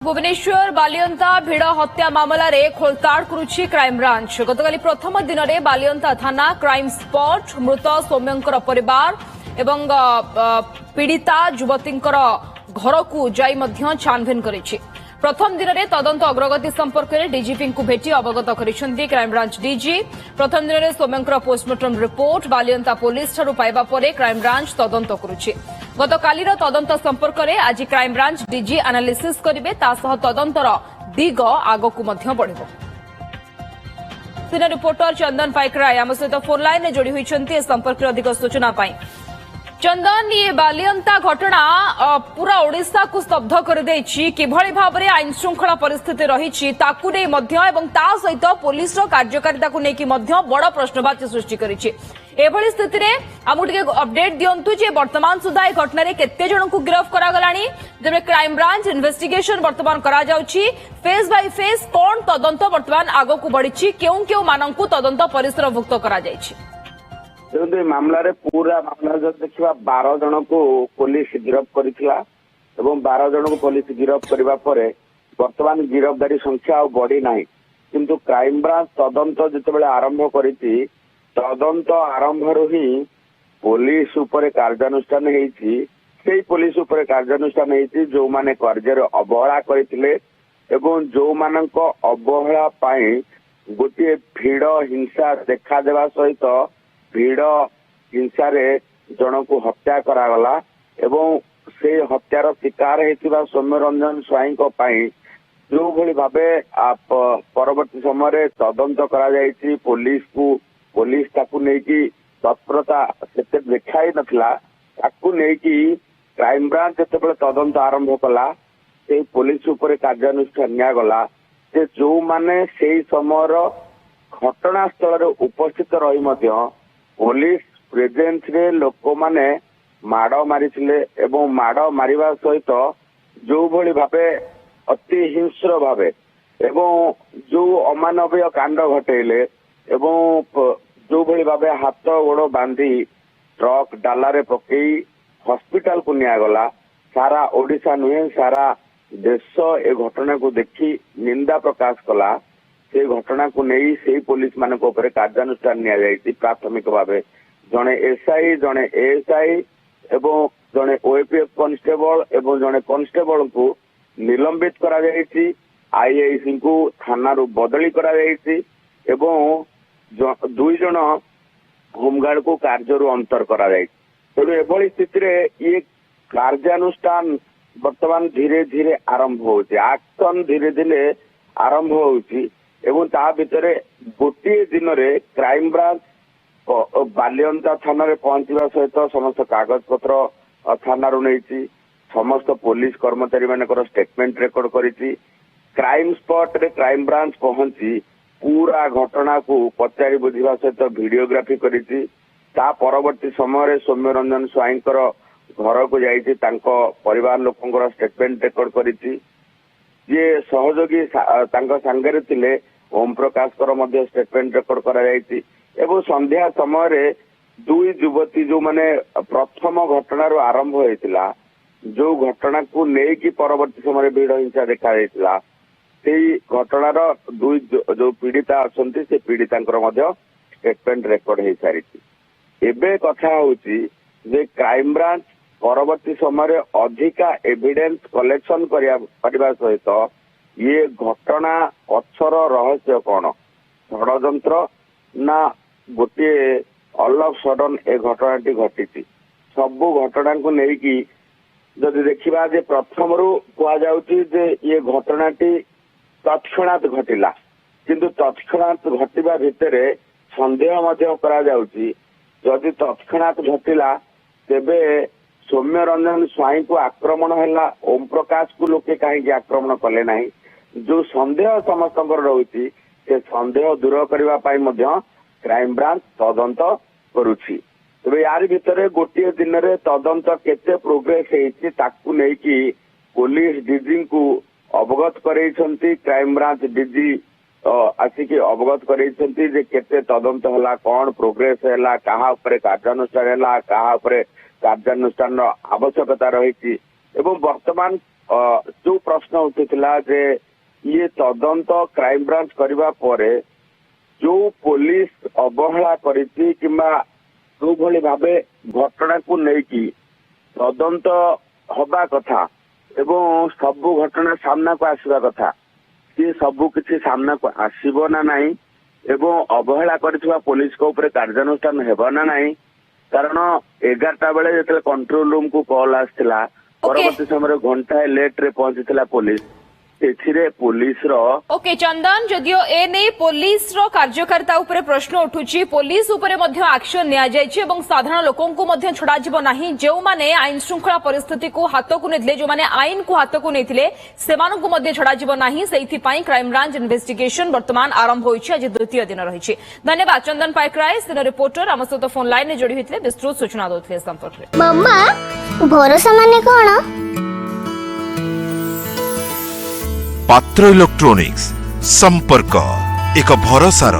भुवनेश्वर बालियंता भिड़ हत्या मामला रे खोलताड़ करुछि क्राइमब्रांच। गतकाली प्रथम दिन में बालियंता थाना क्राइम स्पॉट मृत सौम्यंकर परिवार एवं पीड़िता युवती घर को जाई मध्य छानभिन करिछि। प्रथम दिन में तदंत अग्रगति संपर्क में डीजीपी को भेटी अवगत करिसेंती क्राइमब्रांच डीजी। प्रथम दिन में सौम्यंकर पोस्टमार्टम रिपोर्ट बालियंता पुलिस ठारू पाइबा परे क्राइमब्रांच तदंत करुछि। गतकालीर तदंत संपर्क में आज क्राइमब्रांच डीजी एनालिसिस करिवे तासह तदंतर दिग आगकु मध्य बढ़िबो। सीनियर रिपोर्टर चंदन पाइकराय आम सहित फोन लाइन में जोड़ी होइछन्ती संपर्क अधिक सूचना पाई। चंदन ये बालियंता घटना पूरा ओडिशा को स्तब्ध कर देछि किभଳି भाबरे आईन श्रृंखला परिस्थिति रहिछि ताकु नै मध्य एवं ता सहित पुलिस रो कार्यकारिता को नेकी मध्य बड़ प्रश्नवाची सृष्टि करिछि। एभଳି स्थिति रे हमु टिके अपडेट दियंतु जे वर्तमान सुधा ए घटना रे केते जण को गिरफ्त करा गलानी जेबे क्राइम ब्रांच इन्वेस्टिगेशन वर्तमान करा जाउछि फेस बाय फेस कोन तदंत वर्तमान आगो को बढ़िछि केउ केउ माननकु तदंत परिसरभुक्त करा जाइछि। मामला पूरा मामला जो देखा 12 जन को पुलिस गिरफ्त करथिला एवं 12 जन को पुलिस गिरफ्त करबा परे वर्तमान गिरफ्तारी संख्या बढ़ी नाही किंतु क्राइम ब्रांच तदंत जितेबाला आरंभ करिछि तदंत आरंभ ही पुलिस उपरे कार्यानुष्ठान हेछि सेही पुलिस उपरे कार्यानुष्ठान हेछि जो माने कार्य अवहेला करथिले एवं जो मानक अवहेला पाई गोटे भीड़ हिंसा देखा देवा सहित भीड़ हिंसा जन को हत्या करागला एवं से हत्यार शिकार होता सौम्यरंजन स्वाई जो भली भावे परवर्ती समय तदंत करा पुलिस ताकू नेकी तत्परता से देखा नथिला ताकू नेकी क्राइम ब्रांच जितेबाला तदंत आरंभ कला से पुलिस उपरे कार्यानुष्ठान नियागला से जो माने से समय घटनास्थल उपस्थित रही मध्य पुलिस प्रेजेंस रे लोक माने माड़ मारिथिले एवं माड़ मारिबा सहित जो भली भावे अति हिंस्र भावे एवं जो अमानवीय कांड घटेले एवं जो भली भावे हाथ गोड़ बांधी ट्रक डाला रे पकई हॉस्पिटल को नियागला सारा ओडिशा नुहे सारा देश ए घटना को देखी निंदा प्रकाश कला से घटना को नहीं से पुलिस मान कार्यानुष्ठान नि प्राथमिक भाव जड़े एसआई जड़े एएसआई एवं जड़े ओएपीएफ कॉन्स्टेबल एवं जड़े कॉन्स्टेबल को निलंबित करा आईआईसी को थाना रू बदली करा एवं 2 जन होमगार्ड को कार्य अंतर करा तेणु एभली स्थिति ये कार्यानुष्ठान वर्तमान धीरे धीरे आरंभ होउछि एक्शन धीरे धीरे आरंभ होउछि एवं ता भितरे गोटे दिन रे क्राइम ब्रांच बालियंता थाना रे पहुंचवा सहित समस्त कागज पत्र थाना रू नहीं समस्त पुलिस कर्मचारी मानकर स्टेटमेंट रेकर्ड करिछि क्राइम स्पॉट रे क्राइम ब्रांच पहुंची पूरा घटना को पचारि बुझिबा सहित वीडियोग्राफी करिछि ता परवर्ती समय सौम्यरंजन स्वाईंकर घर को जाइछि तांको परिवार लोकंकर स्टेटमेंट रेकर्ड करिछि ये सहयोगी सांगे थिले ओम प्रकाश स्टेटमेंट रेकर्ड करा एवं संध्या समय 2 युवती जो माने प्रथम घटना आरंभ होता जो घटना को लेकिन परवर्ती समय भीड़ हिंसा देखा घटनार 2 जो पीड़िता अच्छा से पीड़िता स्टेटमेंट रेकर्ड हो सारी एवं कथा हूँ क्राइम ब्रांच परवर्ती समय अधिका एविडेंस कलेक्शन करने सहित ये घटना पछर रहस्य कौन षड्यंत्र ना गोटे ऑल ऑफ सडन ए घटनाटी घटी सबू घटना को लेकिन जदि देखा जे प्रथम रू कहुचे ये घटनाटी तत्क्षणात घटिला किंतु तत्क्षणात घटिबा भितर संदेह जदि तत्क्षणात घटिला तेबे सौम्यरंजन स्वाई को आक्रमण है ओम प्रकाश को लोके कहीं आक्रमण कले ना जो संदेह समस्त रही से संदेह दूर करने क्राइम ब्रांच तदंत करुछि तेरे यार भितर गोटे दिन में तदंत केते प्रोग्रेस होती नहीं पुलिस डीजी को अवगत करैछंती क्राइम ब्रांच डीजी आसिक अवगत करैछंती जे केते तदंत हला कौन प्रोग्रेस है कहा कार्यानुष्ठान है कहा कार्यानुष्ठान आवश्यकता रही वर्तमान जो प्रश्न उठिला जे ये तदंत क्राइम ब्रांच करबा परे जो पुलिस अवहेला करिछि किंबा जो भली भाबे घटना को नेकी तदंत हवा कथा एवं सबु घटना सामना को आसीबा कथा सी सबु किछि सामना को आसीबो ना नाही एवं अवहेला करथिबा पुलिस को ऊपर कार्यानुष्ठान हेबो ना नाही कारण 11टा बेले जेतले कंट्रोल रूम को कॉल आस्थिला परवर्ती समय घंटा लेट रे पहुंचीला पुलिस एथिरे पुलिस रो ओके चंदन जदियो ए नै पुलिस रो कार्यकारिता उपरे प्रश्न उठुची पुलिस उपरे मध्ये एक्शन निया जायछि एवं साधारण लोकों को मध्ये छडा जिवो नाही जेउ माने आईन श्रृंखला परिस्थिति को हाथ को नेथिले जो माने आईन को हाथ को नेथिले सेमानन को मध्ये छडा जिवो नाही सेइथि पई क्राइम ब्रांच इन्वेस्टिगेशन वर्तमान आरंभ होइछि आज द्वितीय दिन रहिछि धन्यवाद चंदन पाइकराय सिनो रिपोर्टर हम सहित फोन लाइन जोड़ी होइतले विस्तृत सूचना दोथले संपर्क रे मम्मा भरोसा माने कोन पात्र इलेक्ट्रोनिक्स संपर्क एक भरोसार